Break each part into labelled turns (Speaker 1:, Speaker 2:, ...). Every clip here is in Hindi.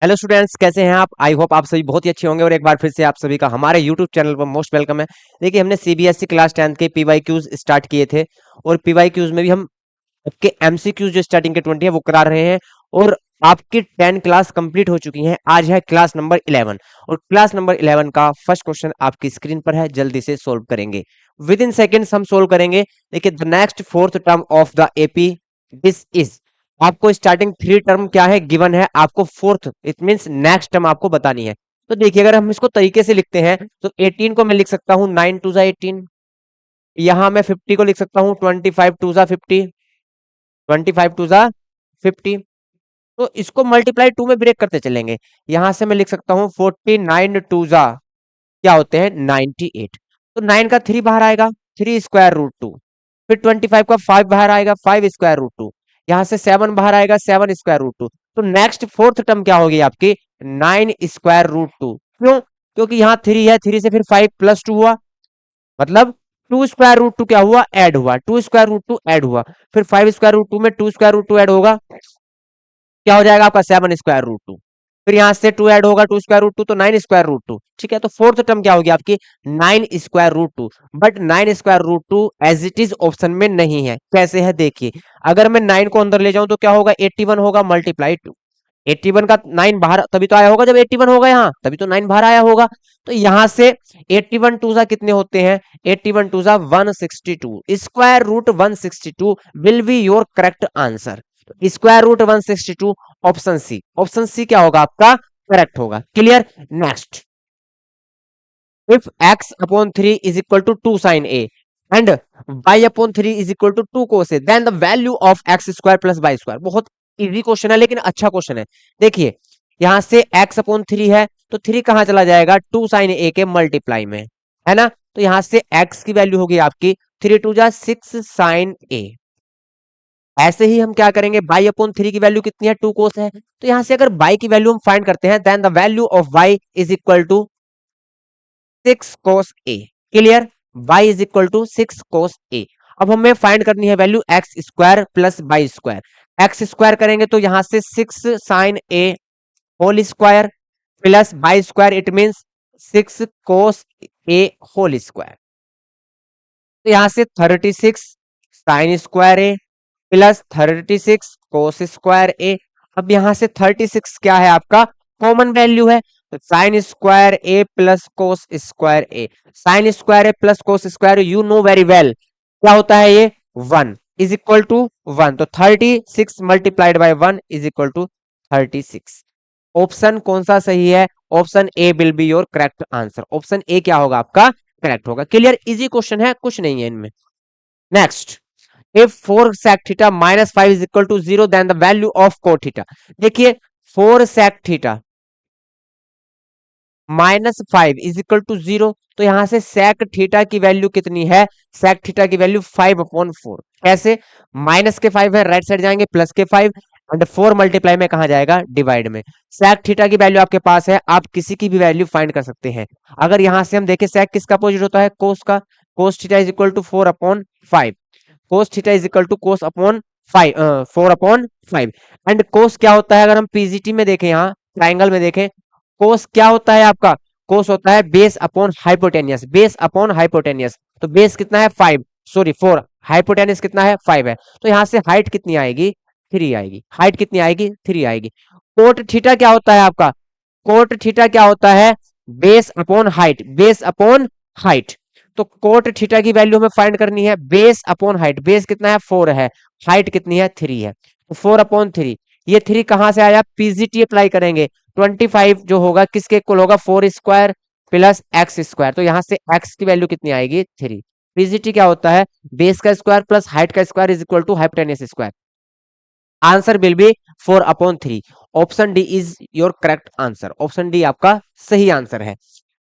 Speaker 1: हेलो स्टूडेंट्स, कैसे हैं आप? आई होप आप सभी बहुत ही अच्छे होंगे और एक बार फिर से आप सभी का हमारे यूट्यूब चैनल पर मोस्ट वेलकम है। देखिए, हमने सीबीएसई क्लास 10 के पीवाई क्यूज स्टार्ट किए थे और पीवाई क्यूज में भी हम आपके एमसीक्यूज जो स्टार्टिंग के 20 है वो करा रहे हैं। और आपकी 10 क्लास कंप्लीट हो चुकी है। आज है क्लास नंबर 11 और क्लास नंबर 11 का फर्स्ट क्वेश्चन आपकी स्क्रीन पर है। जल्दी से सोल्व करेंगे, विद इन सेकेंड्स हम सोल्व करेंगे। देखिए, the next fourth term of the AP this is, आपको स्टार्टिंग 3 टर्म क्या है गिवन है, आपको fourth it means next term आपको बतानी है। तो देखिए, अगर हम इसको तरीके से लिखते हैं तो 18 को मैं लिख सकता हूँ 9 टू जा 18। यहां मैं 50 को लिख सकता हूँ 25 टू जा 50, 25 टू जा 50। तो इसको मल्टीप्लाई 2 में ब्रेक करते चलेंगे। यहां से मैं लिख सकता हूँ 49 टू जा क्या होते हैं 98। तो 9 का 3 बाहर आएगा, 3 स्क्वायर रूट 2। फिर 25 का 5 बाहर आएगा, 5 स्क्वायर रूट 2। यहां से 7 बाहर आएगा, 7 स्क्वायर रूट 2। तो नेक्स्ट फोर्थ टर्म क्या होगी आपकी 9 स्क्वायर रूट 2। क्यों? क्योंकि यहाँ 3 है, 3 से फिर 5 प्लस 2 हुआ, मतलब 2 स्क्वायर रूट 2 क्या हुआ ऐड हुआ, 2 स्क्वायर रूट 2 ऐड हुआ। फिर 5 स्क्वायर रूट 2 में 2 स्क्वायर रूट 2 ऐड होगा, क्या हो जाएगा आपका 7 स्क्वायर रूट 2। फिर यहां से 2 ऐड होगा, 2 स्क्वायर रूट 2 तो 9 स्क्वायर रूट 2। ठीक है, तो फोर्थ टर्म क्या होगी आपकी 9 square root 2। But 9 square root 2 as it is option में नहीं है। कैसे है देखिए, अगर मैं 9 को अंदर ले जाऊं तो क्या होगा 81 होगा मल्टीप्लाई 2। 81 का 9 बाहर तभी तो आया होगा जब 81 होगा, यहाँ तभी तो 9 बाहर आया होगा। तो यहां से 81 टू सा कितने होते हैं, 81 टू सा 162। Square root 162 will be your correct answer. Square root 162 option C, option C क्या होगा आपका करेक्ट होगा। Clear? Next, if x upon 3 is equal to 2 sine A and y upon 3 is equal to 2 cos A, then the value of x square plus y square. बहुत इजी क्वेश्चन है लेकिन अच्छा क्वेश्चन है। देखिए, यहां से x अपॉन 3 है तो 3 कहां चला जाएगा 2 साइन ए के मल्टीप्लाई में, है ना। तो यहां से x की वैल्यू होगी आपकी 3 टू जा 6 साइन ए। ऐसे ही हम क्या करेंगे, बाई अपॉन 3 की वैल्यू कितनी है 2 कोस है। तो यहां से अगर बाई की वैल्यू हम फाइंड करते हैं, then the value of y is equal to 6 cos a। Clear? y is equal to 6 cos a। अब हमें फाइंड करनी है value x square plus y square. X square करेंगे तो यहां से 6 sine A whole square plus y square, it means 6 cos a whole square. तो यहां से 36 sine square A plus 36 cos square A. अब यहां से 36 क्या है आपका कॉमन वैल्यू है, तो sign square A plus cos square A. Sign square A plus cos square you know very well क्या होता है ये 1 इज इक्वल टू 1। तो 36 multiplied by 1 is equal to 36। Option कौन सा सही है? Option A will be your correct answer. Option A क्या होगा आपका करेक्ट होगा। क्लियर? इजी क्वेश्चन है, कुछ नहीं है इनमें। Next, if 4 sec theta minus 5 is equal to 0 then the value of cot theta। देखिए, 4 sec theta minus 5 is equal to 0, तो यहां से sec थीटा की वैल्यू कितनी है, sec थीटा की वैल्यू 5 अपॉन 4। कैसे? माइनस के 5 है, राइट साइड जाएंगे प्लस के 5 एंड 4 मल्टीप्लाई में कहा जाएगा डिवाइड में। sec थीटा की वैल्यू आपके पास है, आप किसी की भी वैल्यू फाइंड कर सकते हैं। अगर यहां से हम देखें sec किसका अपोजिट होता है cos का, cos theta is equal to 4 upon 5। cos theta is equal to cos upon 5 4 upon 5। And cos क्या होता है, अगर हम पीजीटी में देखें, यहाँ ट्राइंगल में देखें, cos क्या होता है आपका, cos होता है base upon hypotenuse, base upon hypotenuse. तो बेस कितना है 5, सॉरी 4, हाइपोटेनियस कितना है 5 है। तो यहां से हाइट कितनी आएगी 3 आएगी, हाइट कितनी आएगी 3 आएगी। कोट थीटा क्या होता है आपका, कोट थीटा क्या होता है base upon height, base upon height. तो कोट थीटा की वैल्यू हमें फाइंड करनी है बेस अपॉन हाइट। बेस कितना है 4 है, हाइट कितनी है 3 है, तो 4 अपॉन 3। ये 3 कहां से आया, पीजीटी अप्लाई करेंगे। 25 जो होगा किसके इक्वल होगा 4 स्क्वायर प्लस एक्स स्क्वायर। तो यहां से एक्स की वैल्यू कितनी आएगी 3। पीजीटी क्या होता है बेस का स्क्वायर प्लस हाइट का square is equal to hypotenuse square. Answer will be 4 upon 3। Option D is your correct answer. Option D आपका सही आंसर है।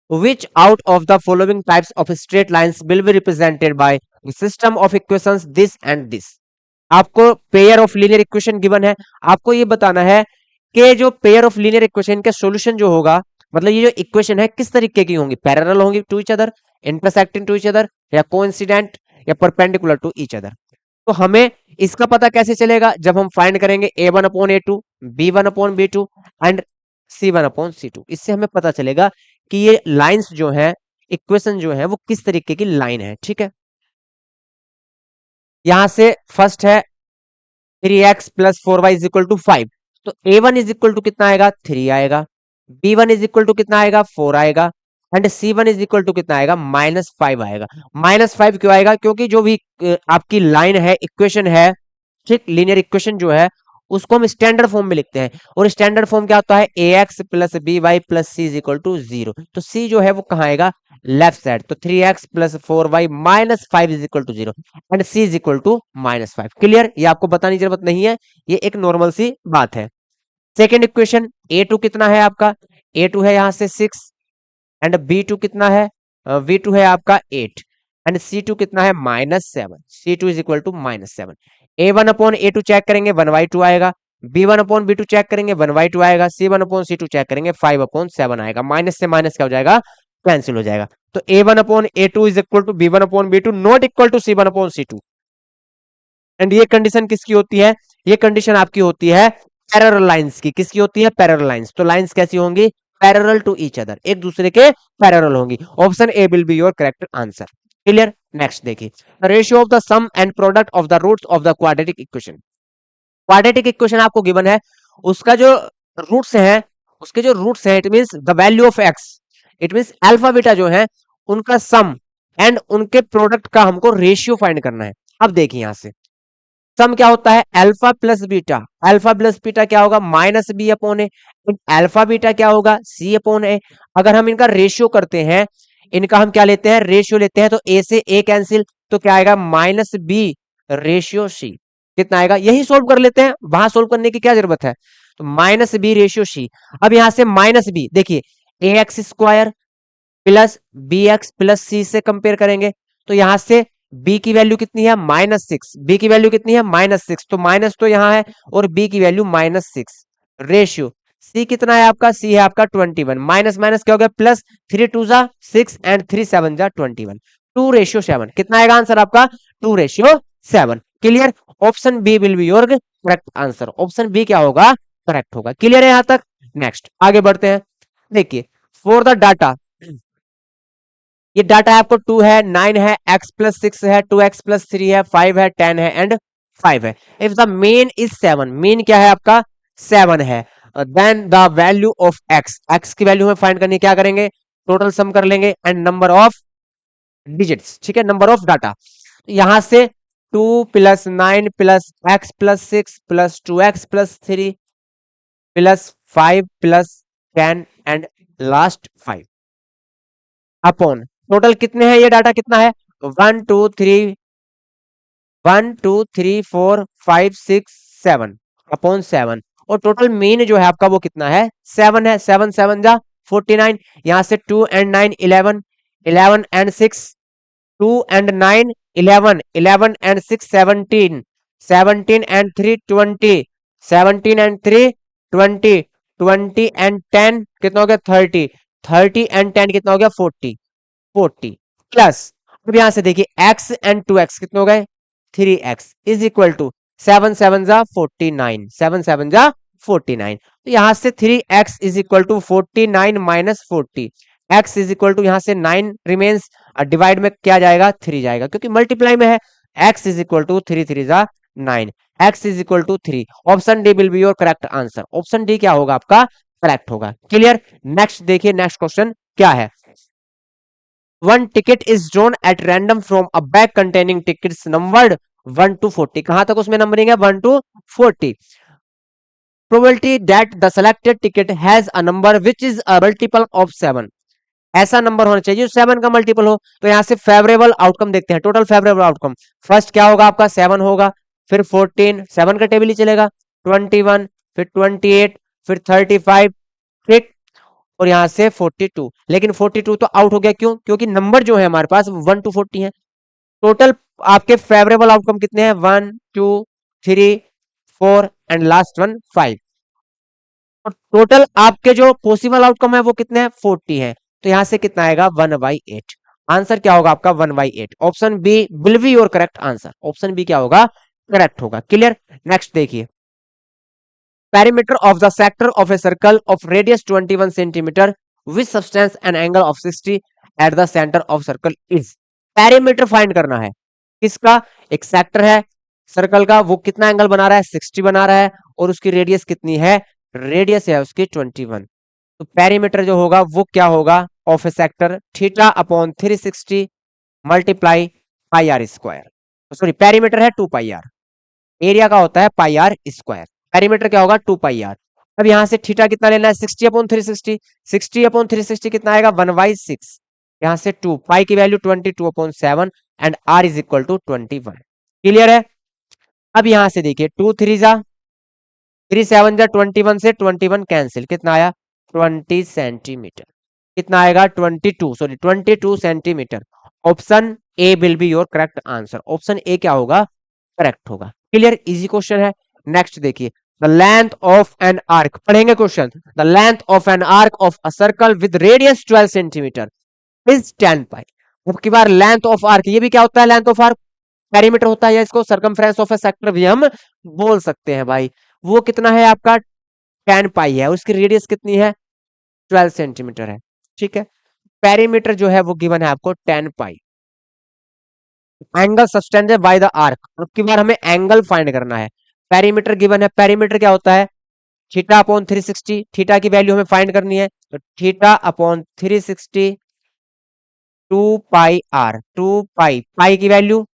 Speaker 1: Which out of the following types of straight lines will be represented by the system of equations this and this। आपको pair of linear equation given है, आपको ये बताना है कि जो पेयर ऑफ लीनियर इक्वेशन का सॉल्यूशन जो होगा, मतलब ये जो इक्वेशन है किस तरीके की होंगी, पैरेलल होंगी to each other, intersecting to each other, या कोइंसिडेंट, या परपेंडिकुलर टू ईच अदर। तो हमें इसका पता कैसे चलेगा, जब हम फाइंड करेंगे a1 upon a2, b1 upon b2 and C1/C2। इससे हमें पता चलेगा कि ये लाइंस जो है, इक्वेशन जो है वो किस तरीके की लाइन है। ठीक है, यहां से फर्स्ट है 3x + 4y = 5, तो a1 इज इक्वल टू कितना आएगा, 3 आएगा। b1 इज इक्वल टू कितना आएगा, 4 आएगा। And c1 is equal to कितना आएगा, -5 आएगा। -5 क्यों आएगा, क्योंकि जो भी आपकी लाइन है, इक्वेशन है, ठीक, लीनियर इक्वेशन जो है उसको हम स्टैंडर्ड फॉर्म में लिखते हैं, और स्टैंडर्ड फॉर्म क्या होता है, ax + by + c = 0। तो c जो है वो कहाँ आएगा, लेफ्ट साइड। तो 3x + 4y - 5 = 0 and c -5। Clear, ये आपको बताने की जरूरत नहीं है, ये एक नॉर्मल सी बात है। सेकेंड इक्वेशन, a2 कितना है आपका, a2 है यहाँ से 6 एंड b2 कितना है, v2 है आपका 8 एंड c2 कितना है, -7। c2 = -7। a1/a2 चेक करेंगे 1/2 आएगा, b1/b2 चेक करेंगे 1/2 आएगा, c1/c2 चेक करेंगे 5/7 आएगा। माइनस से माइनस क्या हो जाएगा, कैंसिल हो जाएगा। तो a1/a2 = b1/b2 not equal to c1/c2। And ये कंडीशन किसकी होती है, ये कंडीशन आपकी होती है पैरेलल लाइंस की। किसकी होती है, पैरेलल लाइंस। तो लाइंस कैसी होंगी, पैरेलल टू ईच अदर, एक दूसरे के पैरेलल होंगी। Option A will be your correct answer. Clear, next देखिए, ratio of the sum and product of the roots of the quadratic equation. Quadratic equation आपको गिवन है, उसका जो रूट्स है, उसके जो रूट्स है, it means the value of X, it means alpha beta जो है उनका सम एंड उनके प्रोडक्ट का हमको रेशियो फाइंड करना है। अब देखिए यहां से सम क्या होता है, alpha plus beta. Alpha plus beta क्या होगा, -b/a। अल्फा बीटा क्या होगा, c/a। अगर हम इनका रेशियो करते हैं, इनका हम क्या लेते हैं, रेशियो लेते हैं, तो a से a कैंसिल, तो क्या आएगा, -b/c। कितना आएगा, यही सोल्व कर लेते हैं, वहां सोल्व करने की क्या जरूरत है। तो -b/c। अब यहां से -b, देखिए ax² + bx + c से कंपेयर करेंगे, तो यहां से b की वैल्यू कितनी है, -6। b की वैल्यू कितनी है, -6, तो माइनस तो यहाँ है और b की वैल्यू -6। रेशियो c कितना है आपका, c है आपका 21, माइनस माइनस क्या हो गया, प्लस, 3 × 2 = 6 एंड 3 × 7 = 21, 2:7। कितना आएगा आंसर आपका, 2:7। Clear, option B will be your correct answer. Option B क्या होगा, करेक्ट होगा। क्लियर है यहां तक, नेक्स्ट आगे बढ़ते हैं। देखिए, फॉर द डाटा, ये डाटा आपको 2 है, 9 है, x + 6 है, 2x + 3 है, 5 है, 10 है एंड 5 है। If the mean is 7, mean क्या है आपका, 7 है, then the value of x की वैल्यू हमें फाइंड करनी है, क्या करेंगे, टोटल सम कर लेंगे एंड नंबर ऑफ डिजिट्स, ठीक है, नंबर ऑफ डाटा। यहां से 2 + 9 + x + 6 + 2x + 3 + 5 + 10 and last 5 upon total कितने हैं, ये डाटा कितना है, 1 2 3 4 5 6 7 अपॉन 7। और टोटल मीन जो है आपका वो कितना है, 7 है। 7 7 जा 49, यहां से 2 and 9 11, 11 and 6 2 and 9 11, 11 and 6 17, 17 and 3 20, 17 and 3 20, 20 and 10 कितना हो गया, 30, 30 एंड 10 कितना हो गया, 40, 40 प्लस, अब यहां से देखिए x एंड 2x कितने हो गए, 3x इज इक्वल टू 7 7 जा 49, 7 7 जा 49। तो यहां से 3x is equal to 49 minus 40, x is equal to यहां से 9 रिमेन्स, डिवाइड में क्या जाएगा, 3 जाएगा, क्योंकि मल्टीप्लाई में है। x इज इक्वल टू 3 3 जा 9, x is equal to 3। Option D will be your correct answer. Option D क्या होगा आपका, करेक्ट होगा। क्लियर, नेक्स्ट देखिए, नेक्स्ट क्वेश्चन क्या है। One ticket is drawn at random from a bag containing tickets numbered 1 to 40। कहां तक उसमें नंबरिंग है, 1 to 40। Probability that the selected ticket has a number which is a multiple of 7। ऐसा नंबर होना चाहिए जो 7 का मल्टीपल हो। तो यहां से फेवरेबल आउटकम देखते हैं, टोटल फेवरेबल आउटकम। फर्स्ट क्या होगा आपका, 7 होगा, फिर 14, 7 का टेबल ही चलेगा, 21, फिर 28, फिर 35, ठीक, और यहां से 42। लेकिन 42 तो आउट हो गया, क्यों, क्योंकि नंबर जो है हमारे पास 1 to 40 है। टोटल आपके फेवरेबल आउटकम कितने हैं, 1 2 3 4 एंड लास्ट वन 5। और टोटल आपके जो पॉसिबल आउटकम है वो कितने हैं, 40 है। तो यहां से कितना आएगा, 1/8। आंसर क्या होगा आपका, 1/8। Option B will be your correct answer. Option B क्या होगा, करेक्ट होगा। क्लियर, नेक्स्ट देखिए, perimeter of the sector of a circle of radius 21 centimeter with substance an angle of 60 at the center of circle is। perimeter find करना है किसका, एक सेक्टर है सर्कल का, वो कितना एंगल बना रहा है, 60 बना रहा है, और उसकी रेडियस कितनी है, रेडियस है उसकी 21। तो पेरीमीटर जो होगा वो क्या होगा, of a sector theta upon 360 multiply pi r square. Sorry perimeter है 2 पाई आर, एरिया का होता है पाई आर स्क्वायर, पेरीमीटर क्या होगा 2 पाई आर। अब यहां से थीटा कितना लेना है, 60 अपॉन 360, 60 अपॉन 360 कितना आएगा 1/6, यहां से 2 पाई की value 22 upon 7 and r is equal to 21। Clear है। अब यहां से देखिए 2 3 जा 3 7 जा 21 से 21 कैंसिल, कितना आया 20 सेंटीमीटर, कितना आएगा 22 sorry 22 centimetre. Option A will be your correct answer, option A क्या होगा, करेक्ट होगा। क्लियर, इजी क्वेश्चन है। नेक्स्ट देखिए the length of an arc, पढ़ेंगे question, the length of an arc of a circle with radius 12 centimetre is 10 pi. अब की बार लेंथ ऑफ आर्क, ये भी क्या होता है लेंथ ऑफ आर्क, पेरीमीटर होता है, या इसको सरकमफ्रेंस ऑफ ए सेक्टर भी हम बोल सकते हैं भाई। वो कितना है आपका 10 पाई है, उसकी रेडियस कितनी है 12 सेंटीमीटर है। ठीक है, पेरीमीटर जो है वो गिवन है आपको 10 pi. Angle subtended by the arc, अब की बार हमें एंगल फाइंड करना है। पेरीमीटर गिवन है, पेरीमीटर क्या होता है थीटा अपॉन 360, थीटा की वैल्यू हमें फाइंड करनी है, तो थीटा अपॉन 360 2 पाई आर, 2 पाई, पाई की वैल्यू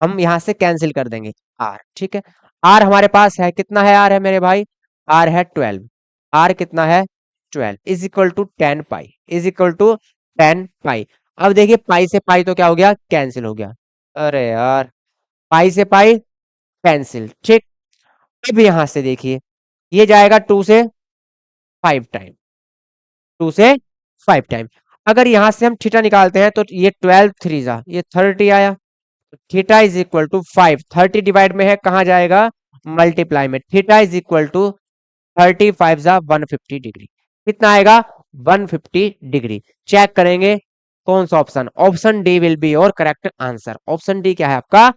Speaker 1: हम यहां से कैंसिल कर देंगे आर। ठीक है, आर हमारे पास है, कितना है आर है मेरे भाई, आर है 12, आर कितना है 12 is equal to 10 pi, is equal to 10 pi. अब देखिए पाई से पाई तो क्या हो गया, कैंसिल हो गया, अरे यार पाई से पाई कैंसिल। ठीक, अब यहां से देखिए ये जाएगा 2 से 5 टाइम, 2 से 5 टाइम। अगर यहां से हम थीटा निकालते हैं तो ये 12 3 जा ये 30 आया, theta is equal to 5, 30 divide में है कहां जाएगा मल्टीप्लाई में, थीटा इज इक्वल टू 35 जा 150 डिग्री, कितना आएगा 150 डिग्री। चेक करेंगे कौन सा option, option D will be your correct answer, option D क्या है आपका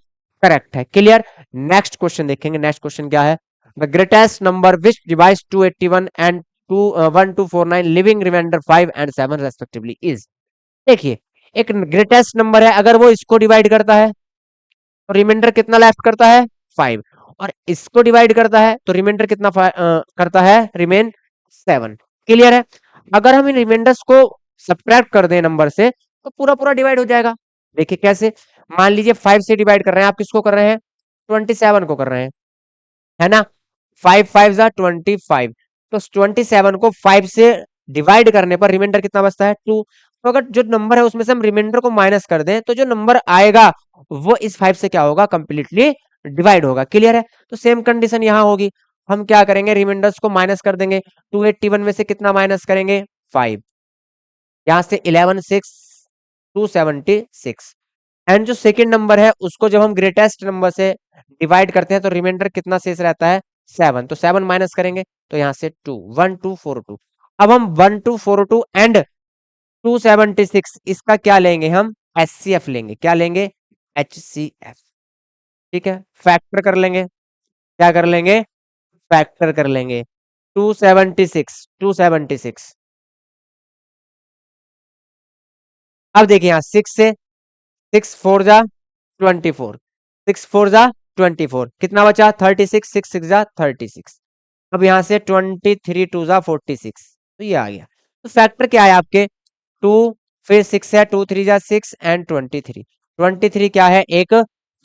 Speaker 1: करेक्ट है। क्लियर, नेक्स्ट क्वेश्चन देखेंगे, नेक्स्ट क्वेश्चन क्या है, the greatest number which divides 281 and 1249 leaving remainder 5 and 7 respectively is. देखिए एक ग्रेटेस्ट नंबर है, अगर वो इसको डिवाइड करता है तो रिमाइंडर कितना लेफ्ट करता है 5, और इसको डिवाइड करता है तो रिमाइंडर कितना करता है रिमेन 7। क्लियर है। अगर हम इन रिमाइंडर्स को सब्ट्रैक्ट कर दें नंबर से तो पूरा पूरा डिवाइड हो जाएगा। देखिए कैसे, मान लीजिए 5 से डिवाइड कर रहे हैं, आप किसको कर रहे हैं 27 को कर रहे हैं, है ना, 5 5 जा 25, तो 27 को 5 से डिवाइड करने पर रिमाइंडर कितना बचता है 2। तो अगर जो नंबर है उसमें से हम रिमाइंडर को माइनस कर दें तो जो नंबर आएगा वो इस 5 से क्या होगा कंप्लीटली डिवाइड होगा। क्लियर है, तो सेम कंडीशन यहां होगी, हम क्या करेंगे रिमाइंडर्स को माइनस कर देंगे, 281 में से कितना माइनस करेंगे 5, यहां से 11 6 276, एंड जो सेकेंड नंबर है उसको जब हम ग्रेटेस्ट नंबर से डिवाइड करते हैं तो रिमाइंडर कितना शेष रहता है 7, तो 7 माइनस करेंगे तो यहां से 2 1242। अब हम 1242 एंड 276 इसका क्या लेंगे हम एचसीएफ लेंगे, क्या लेंगे एचसीएफ। ठीक है, फैक्टर कर लेंगे, क्या कर लेंगे फैक्टर कर लेंगे 276 276। अब देखिए यहाँ 6 से 6 4 जा 24, 6 4 जा 24, कितना बचा 36, 6 6 जा 36। अब यहाँ से 23 2 जा 46, तो ये आ गया। तो फैक्टर क्या है आपके 2, फिर 6 है 2 3 जा 6 एंड 23, 23 क्या है एक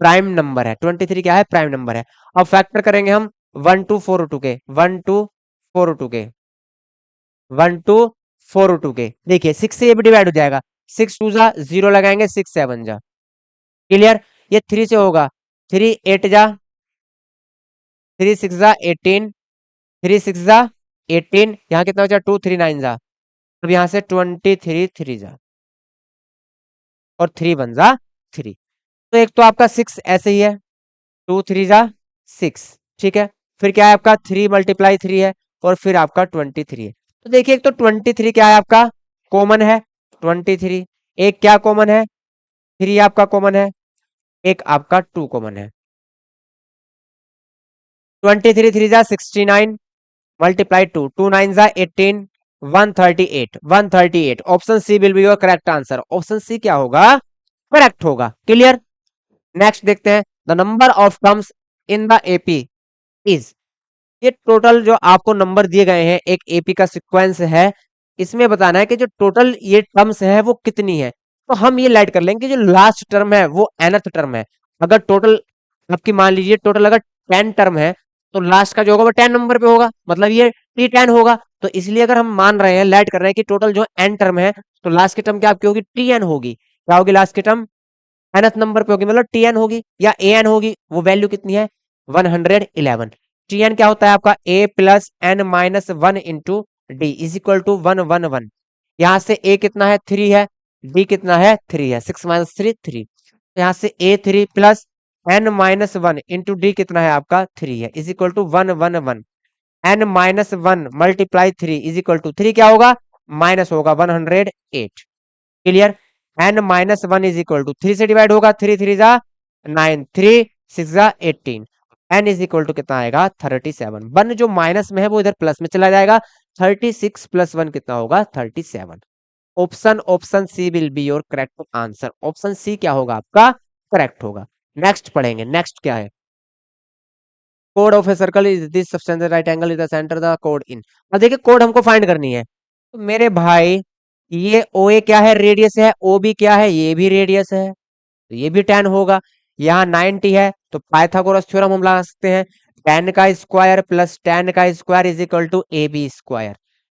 Speaker 1: प्राइम नंबर है, 23 क्या है प्राइम नंबर है। अब फैक्टर करेंगे हम 1 2 4 2 के 1 2 4 2 के 1 2 4 2 के, देखिए 6 से ये भी डिवाइड हो जाएगा, 6 2 जा 0 लगाएंगे 6 7 जा। क्लियर, ये 3 से होगा 3 8 जा 3 6 जा 18, 3 6 जा 18, यहाँ कितना बचा 2 3 9 जा, अब यहाँ से 23 3 जा और 3 1 जा 3। तो एक तो आपका 6 ऐसे ही है 2 3 जा 6, ठीक है, फिर क्या है आपका 3 मल्टीप्लाई 3 है और फिर आपका 23 है। तो देखिए एक तो 23 क्या है आपका कॉमन है 23, एक क्या कॉमन है 3 आपका कॉमन है, एक आपका 2 कॉमन है। 23 3 जा 69, मल्टीप्लाई टू, टू नाइन जा 18, 138, 138। Option C will be your correct answer. Option C क्या होगा, करेक्ट होगा। क्लियर। नेक्स्ट देखते हैं, the number of terms in the AP is. ये टोटल जो आपको नंबर दिए गए हैं, एक एपी का सीक्वेंस है, इसमें बताना है कि जो टोटल ये टर्म्स है वो कितनी है। तो हम ये लाइट कर लेंगे, जो लास्ट टर्म है वो nth टर्म है। अगर टोटल आपकी मान लीजिए टोटल अगर 10 टर्म है, तो लास्ट का जो होगा वो 10 नंबर पे होगा, मतलब ये T10 होगा। तो इसलिए अगर हम मान रहे हैं, लाइट कर रहे हैं कि टोटल जो n टर्म है, तो लास्ट की टर्म क्या आपकी होगी, Tn होगी। क्या होगी लास्ट की टर्म, nth नंबर पे होगी, मतलब Tn होगी या An होगी। वो वैल्यू कितनी है, 111। Tn क्या होता है आपका, a plus n minus one into d is equal to 111। यहाँ से a कितना है, 3 है, d कितना है, 3 है, 6 माइनस 3 3। यहाँ से a3 plus n minus one into d कितना है आपका, 3 है, is equal to 111। N minus one multiply 3 is equal to 3 क्या होगा, माइनस होगा 108। Clear. N minus one is equal to 3 से डिवाइड होगा, 3 3 जा 9, 3 6 जा 18। एन इज इक्वल टू कितना आएगा, 37। वन जो माइनस में है वो इधर प्लस में चला जाएगा, 36 प्लस वन कितना होगा, 37। Option option C will be your correct answer. Option C क्या होगा आपका, करेक्ट होगा। नेक्स्ट पढ़ेंगे, नेक्स्ट क्या है, code of a circle is this substance right angle is the centre the code इन। अब देखिए कोड हमको फाइंड करनी है, तो मेरे भाई ये ओ ए क्या है, रेडियस है, ओ बी क्या है, ये भी रेडियस है, तो ये भी 10 होगा। यहाँ 90 है, तो पाइथागोरस थ्योरम हम लगा सकते हैं, 10 का स्क्वायर प्लस 10 का square is equal to a b square.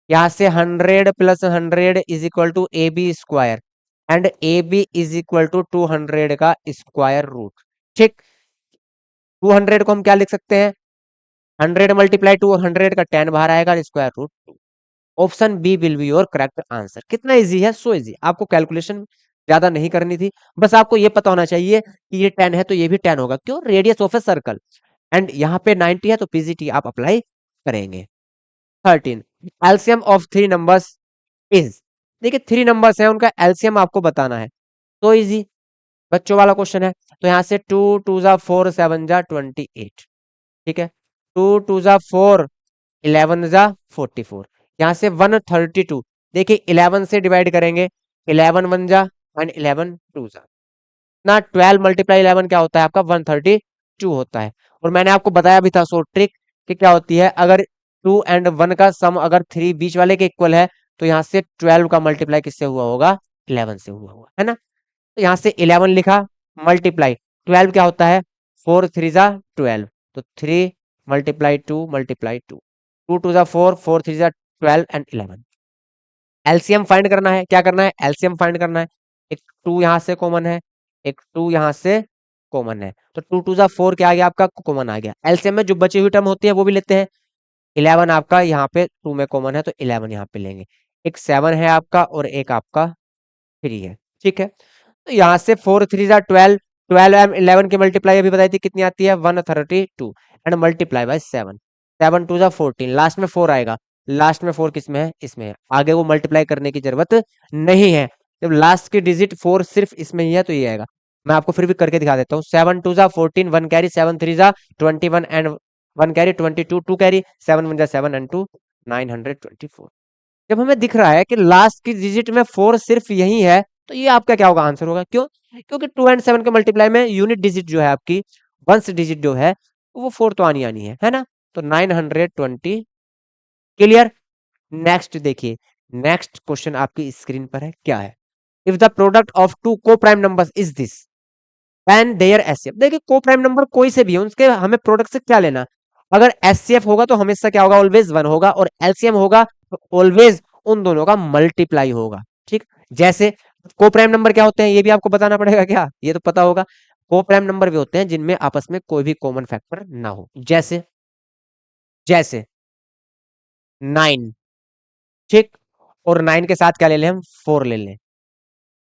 Speaker 1: यहाँ से 100 plus 100 is equal to a b square, and a b is equal to 200 का स्क्वायर रूट। ठीक, 200 को हम क्या लिख सकते हैं, 100 मल्टीप्लाई टू, 100 का 10 बाहर आएगा, square root. Option B will be your correct answer. कितना इजी है, सो इजी, आपको कैलकुलेशन ज्यादा नहीं करनी थी, बस आपको ये पता होना चाहिए कि ये 10 है तो ये भी 10 होगा, क्यों, radius of a circle. And यहाँ पे 90 है तो पीजीटी आप अप्लाई करेंगे। 13, LCM of three numbers is. देखिए थ्री नंबर्स है, उनका एलसीएम आपको बताना है, तो इजी, बच्चों वाला क्वेश्चन है। तो यहाँ से 2 2 जा 4 7 जा 28। ठीक है, 2 2 जा 4, 11 जा 44। यहाँ से 132, देखिए 11 से डिवाइड करेंगे, 11 वन जा एंड 11 टू जा ना, 12 मल्टीप्लाई 11 क्या होता है आपका, 132 होता है। और मैंने आपको बताया भी था सो ट्रिक कि क्या होती है, अगर 2 एंड 1 का सम अगर 3 बीच वाले के इक्वल है, तो यहाँ से 12 का मल्टीप्लाई किससे हुआ होगा, 11 से हुआ होगा, है ना। तो यहाँ से 11 लिखा, मल्टीप्लाई 12 क्या होता है, 4 3 जा 12, तो 3 मल्टीप्लाई 2 मल्टीप्लाई 2, 2 2 जा 4, 4 3 जा 12 एंड 11। एलसीएम फाइंड करना है, क्या करना है, एलसीएम फाइंड करना है। एक 2 यहाँ से कॉमन है, एक 2 यहाँ से कॉमन है, तो 2 2 जा 4 क्या आ गया आपका, कॉमन आ गया। एलसीएम में जो बची हुई टर्म होती है वो भी लेते हैं। 11 आपका यहाँ पे 2 में कॉमन है, तो 11 यहाँ पे लेंगे। एक 7 है आपका और एक आपका 3 है। ठीक है, तो यहाँ से 4 3 जा 12, 12 एंड 11 की मल्टीप्लाई अभी बताई थी कितनी आती है, 132 एंड मल्टीप्लाई बाय 7, 7 2 जा 14, लास्ट में 4 आएगा। लास्ट में 4 किस में है, इसमें है, आगे वो मल्टीप्लाई करने की जरूरत नहीं है। जब लास्ट की डिजिट 4 सिर्फ इसमें ही है तो ये आएगा। मैं आपको फिर भी करके दिखा देता हूँ, 7 2 जा 14, 1 कैरी, 7 3 जा 21 एंड 1 कैरी 22, 2 कैरी, 7 1 जा 7 एंड 2 924। जब हमें दिख रहा है कि लास्ट की डिजिट में 4 सिर्फ यही है, तो ये आपका क्या होगा, आंसर होगा। क्यों, क्योंकि 2 एंड 7 के मल्टीप्लाई में यूनिट डिजिट जो है आपकी, वंस डिजिट जो है वो 4 तो आनी आनी है ना। तो 920। क्लियर। नेक्स्ट देखिए, नेक्स्ट क्वेश्चन आपकी स्क्रीन पर है, क्या है, if the product of two coprime numbers is this and their HCF. देखिए को प्राइम नंबर कोई से भी हो, उसके हमें प्रोडक्ट से क्या लेना, अगर एचसीएफ होगा तो हमेशा क्या होगा, ऑलवेज 1 होगा, और एलसीएम होगा तो ऑलवेज उन दोनों का मल्टीप्लाई होगा। ठीक, जैसे को प्राइम नंबर क्या होते हैं ये भी आपको बताना पड़ेगा क्या, ये तो पता होगा। को प्राइम नंबर भी होते हैं जिनमें आपस में कोई भी कॉमन फैक्टर ना हो, जैसे जैसे 9। ठीक, और 9 के साथ क्या ले लें हम, 4 ले लें।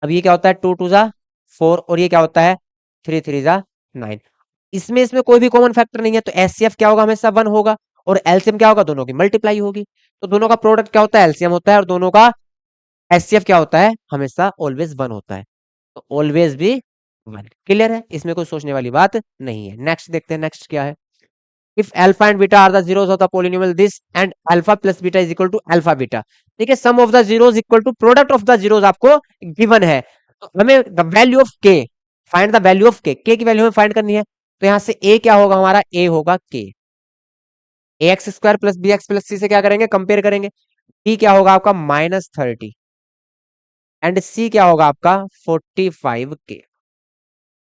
Speaker 1: अब ये क्या होता है, 2 2 जा 4, और ये क्या होता है, 3 3 जा 9। इसमें इसमें कोई भी कॉमन फैक्टर नहीं है, तो एचसीएफ क्या होगा, हमेशा 1 होगा, और एलसीएम क्या होगा, दोनों की मल्टीप्लाई होगी। तो दोनों का प्रोडक्ट क्या होता है, एलसीएम होता है, और दोनों का एचसीएफ क्या होता है, हमेशा ऑलवेज 1 होता है, तो ऑलवेज भी 1। क्लियर है, इसमें कोई सोचने वाली बात नहीं है। नेक्स्ट देखते हैं, नेक्स्ट क्या है, if alpha and beta are the zeros of the polynomial this and alpha plus beta is equal to alpha beta. ठीक है, sum of the zeros equal to product of the zeros आपको गिवन है, तो हमें the value of K, find the value of K की वैल्यू हमें फाइंड करनी है। तो यहां से ए क्या होगा हमारा, ए होगा K, A X square plus B X plus C से क्या करेंगे, कंपेयर करेंगे। बी क्या होगा आपका -30 एंड सी क्या होगा आपका 45 के।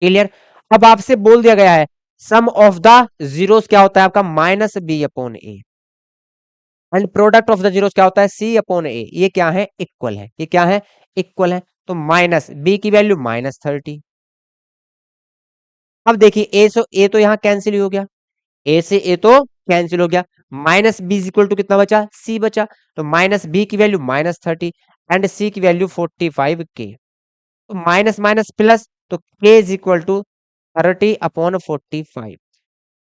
Speaker 1: क्लियर। अब आपसे बोल दिया गया है सम ऑफ द जीरोस क्या होता है आपका -b/a and product of the zeros क्या होता है c/a। ये क्या है, इक्वल है, ये क्या है, इक्वल है। तो माइनस बी की वैल्यू -30। अब देखिए ए तो यहां कैंसिल हो गया, ए से ए तो कैंसिल हो गया, minus b is equal to कितना बचा, सी बचा। तो माइनस बी की वैल्यू -30 एंड सी की वैल्यू 45 के। तो माइनस माइनस प्लस, तो के इज इक्वल टू 30/45।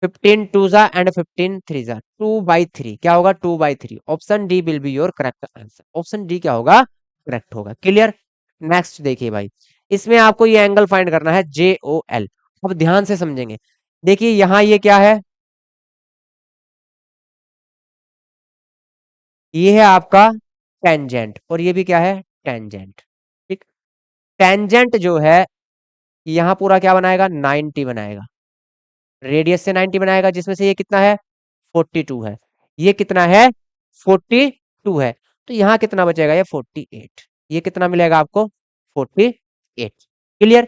Speaker 1: 15 टू जा एंड 15 थ्री जा 2/3, क्या होगा 2/3। Option D will be your correct answer, option D क्या होगा, करेक्ट होगा। क्लियर। नेक्स्ट देखिए भाई, इसमें आपको ये एंगल फाइंड करना है JOL। अब ध्यान से समझेंगे, देखिए यहां ये क्या है, ये है आपका टेंजेंट और ये भी क्या है, टेंजेंट। ठीक, टेंजेंट जो है यहाँ पूरा क्या बनाएगा, 90 बनाएगा, रेडियस से 90 बनाएगा, जिसमें से ये कितना है 42 है, ये कितना है 42 है। तो यहाँ कितना बचेगा, ये 48, ये कितना मिलेगा आपको 48। क्लियर।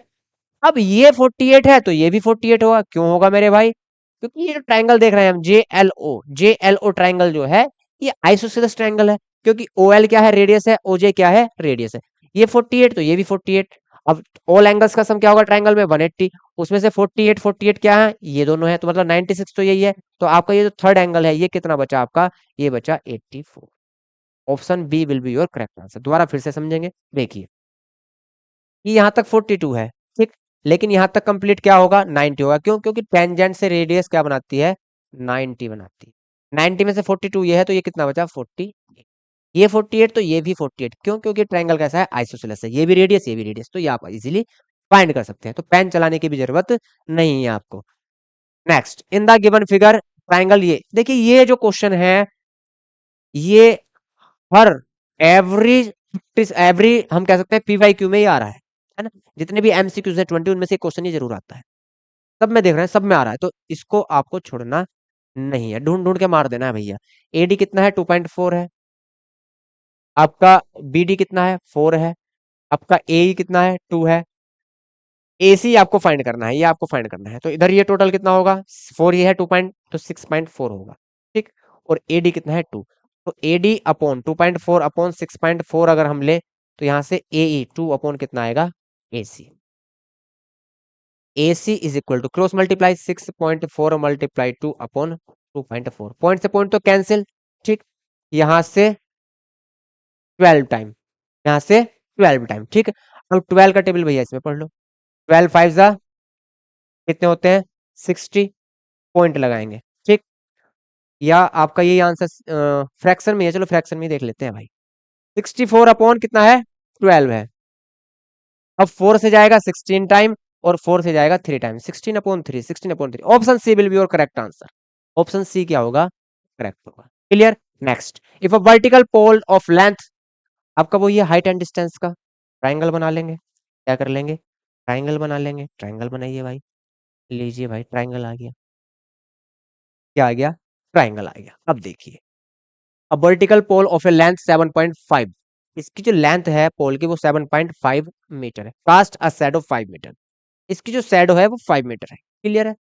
Speaker 1: अब ये 48 है तो ये भी 48 होगा, क्यों होगा मेरे भाई, क्योंकि ये जो ट्राइंगल देख रहे हैं हम JLO ट्राइंगल जो है ये आइसोसेलेस ट्राइंगल है, क्योंकि OL क्या है, रेडियस है, OJ क्या है, रेडियस है। ये 48 तो ये भी 48। अब ऑल एंगल्स का सम क्या होगा ट्राइंगल में, 180। उसमें से 48 48 क्या है, ये दोनों है, तो मतलब 96 तो यही है। तो आपका ये जो थर्ड एंगल है ये कितना बचा आपका, ये बचा 84। Option B will be your correct answer. दोबारा फिर से समझेंगे, देखिए कि यहाँ तक 42 है, ठीक, लेकिन यहाँ तक कंप्लीट क्या होगा 90 होगा, क्यों, क्योंकि टेंजेंट से रेडियस क्या बनाती है, 90 बनाती है। 90 में से 42 ये है, तो ये कितना बचा 40। ये 48 तो ये भी 48, क्यों, क्योंकि ट्रायंगल कैसा है, आइसोसेलेस है, ये भी रेडियस ये भी रेडियस, तो ये आप इजीली फाइंड कर सकते हैं। तो पेन चलाने की भी जरूरत नहीं है आपको। Next, in the given figure triangle, ये देखिए ये जो क्वेश्चन है ये हर एवरी एवरी हम कह सकते हैं PYQ में ही आ रहा है ना। जितने भी MCQs है 20 उनमें से क्वेश्चन ही जरूर आता है, सब में देख रहे हैं, सब में आ रहा है, तो इसको आपको छोड़ना नहीं है, ढूंढ ढूंढ के मार देना है भैया। AD कितना है 2.4 है, आपका BD कितना है 4 है, आपका AE कितना है 2 है, AC आपको फाइंड करना है, ये आपको फाइंड करना है। तो इधर ये टोटल कितना होगा 4, ये है 2 पॉइंट, तो 6.4 होगा। ठीक, और AD कितना है 2, तो AD अपॉन 2.4 अपॉन 6.4 अगर हम ले, तो यहां से AE 2 अपॉन कितना आएगा AC। AC is equal to cross multiply 6.4 multiply 2 upon 2.4, point से पॉइंट तो कैंसिल। ठीक, यहां से 12 टाइम, यहां से 12 टाइम। ठीक, अब 12 का टेबल भैया इसमें पढ़ लो, 12 5 जा कितने होते हैं 60, पॉइंट लगाएंगे। ठीक, या आपका ये आंसर फ्रैक्शन में है, चलो फ्रैक्शन में ही देख लेते हैं भाई। 64 अपॉन कितना है 12 है, अब 4 से जाएगा 16 टाइम और 4 से जाएगा 3 time, 16/3, 16/3। Option C will be your correct answer, option C क्या होगा, करेक्ट होगा। Clear. Next, if a vertical pole of length, आपका वो ये हाइट एंड डिस्टेंस का ट्राइंगल बना लेंगे, क्या कर लेंगे, ट्राइंगल बना लेंगे। ट्राइंगल बनाइए भाई, लीजिए भाई ट्राइंगल आ गया, क्या आ गया, ट्राइंगल आ गया। अब देखिए, a vertical pole of a length 7.5, इसकी जो लेंथ है पोल की वो 7.5 मीटर है, कास्ट अ शैडो 5 मीटर, इसकी जो शैडो है वो 5 मीटर है। क्लियर है।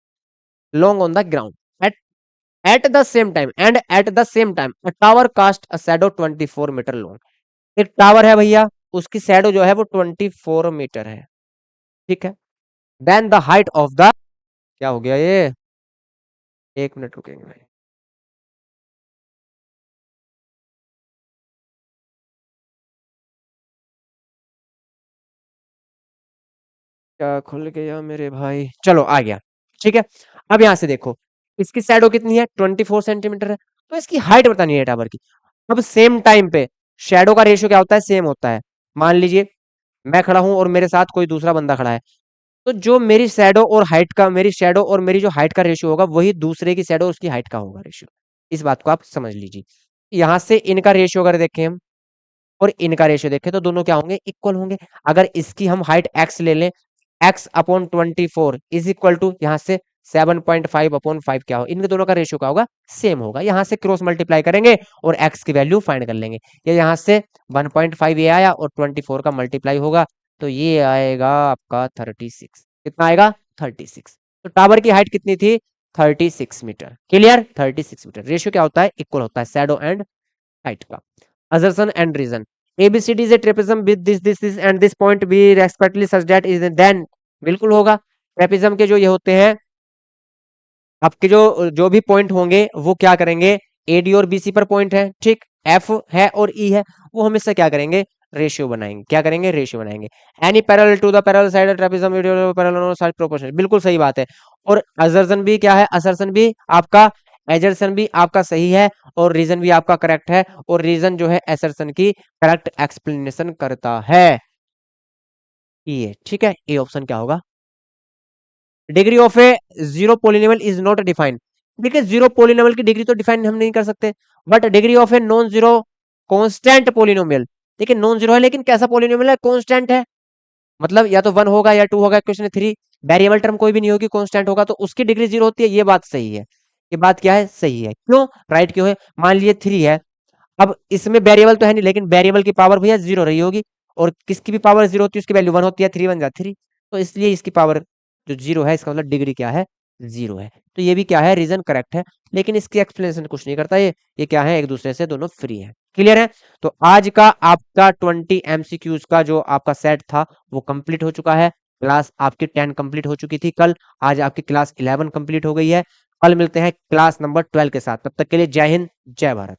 Speaker 1: Long on the ground at at the same time a tower cast a shadow 24 metre long. एक टावर है भैया, उसकी शैडो जो है वो 24 मीटर है। ठीक है, then the height of the, क्या हो गया ये, एक मिनट रुकेंगे भाई, क्या खुल गया मेरे भाई, चलो आ गया। ठीक है, अब यहां से देखो, इसकी शैडो कितनी है 24 सेंटीमीटर है, तो इसकी हाइट बतानी है टावर की। अब सेम टाइम पे शैडो का रेशियो क्या होता है, सेम होता है। मान लीजिए मैं खड़ा हूं और मेरे साथ कोई दूसरा बंदा खड़ा है, तो जो मेरी शैडो और हाइट का, मेरी शैडो और मेरी जो हाइट का रेशियो होगा वही दूसरे की शैडो और उसकी हाइट का होगा रेशियो। इस बात को आप समझ लीजिए। यहां से इनका रेशियो अगर देखें हम और इनका रेशियो देखें तो दोनों क्या होंगे, इक्वल होंगे। अगर इसकी हम हाइट x ले लें, x upon 24 is equal to यहाँ से 7.5 अपॉन 5 क्या हो, इनके दोनों का रेशियो क्या होगा, सेम होगा। यहाँ से क्रॉस मल्टीप्लाई करेंगे और x की वैल्यू फाइंड कर लेंगे। ये यहाँ से 1.5 ये आया और 24 का मल्टीप्लाई होगा तो ये आएगा आपका 36। कितना आएगा, 36। तो टावर की हाइट कितनी थी, 36 मीटर। Clear, 36 metre. रेशियो क्या होता है, इक्वल होता है शैडो एंड हाइट का। assertion and reason, abcd is a trapezium with this and this point be respectively such that is then, बिल्कुल होगा। ट्रेपेजियम के जो ये होते हैं आपके जो जो भी पॉइंट होंगे वो क्या करेंगे, एडी और बीसी पर पॉइंट है, ठीक, एफ है और ई है, वो हमेशा क्या करेंगे, रेशियो बनाएंगे। क्या करेंगे, रेशियो बनाएंगे। Any parallel to the parallel side trapezium parallel side proportional, बिल्कुल सही बात है। और असर्शन भी क्या है, असर्शन भी आपका, एजर्सन भी आपका सही है और रीजन भी आपका करेक्ट है। और रीजन जो है असर्शन की करेक्ट एक्सप्लेनेशन करता है, ये ठीक है। ए ऑप्शन क्या होगा। Degree of A zero polynomial is not defined, देखिए जीरो पोलिनोमियल की डिग्री तो डिफाइन हम नहीं कर सकते, but degree of a non zero constant polynomial, देखिए नॉन जीरो है लेकिन कैसा पोलिनोमियल है, कांस्टेंट है। मतलब या तो वन होगा या टू होगा, क्वेश्चन थ्री वेरिएबल टर्म कोई भी नहीं होगी, कांस्टेंट होगा तो उसकी डिग्री जीरो होती है, ये बात सही है। ये बात क्या है, सही है। क्यों, राइट क्यों है, मान लीजिए थ्री है, अब इसमें वेरिएबल तो है नहीं लेकिन वेरिएबल की पावर भैया जीरो रही होगी, और किसकी भी पावर जीरो होती है उसकी वैल्यू वन होती है, थ्री वन जा थ्री, तो इसलिए इसकी पावर जो जीरो है इसका मतलब डिग्री क्या है, जीरो है। तो ये भी क्या है, रीजन करेक्ट है, लेकिन इसकी एक्सप्लेनेशन कुछ नहीं करता ये क्या है, एक दूसरे से दोनों फ्री है। क्लियर है। तो आज का आपका 20 एमसीक्यूज का जो आपका सेट था वो कंप्लीट हो चुका है। क्लास आपकी 10 कंप्लीट हो चुकी थी कल, आज आपकी क्लास 11 कंप्लीट हो गई है। कल मिलते हैं क्लास नंबर 12 के साथ, तब तक के लिए जय हिंद जय भारत।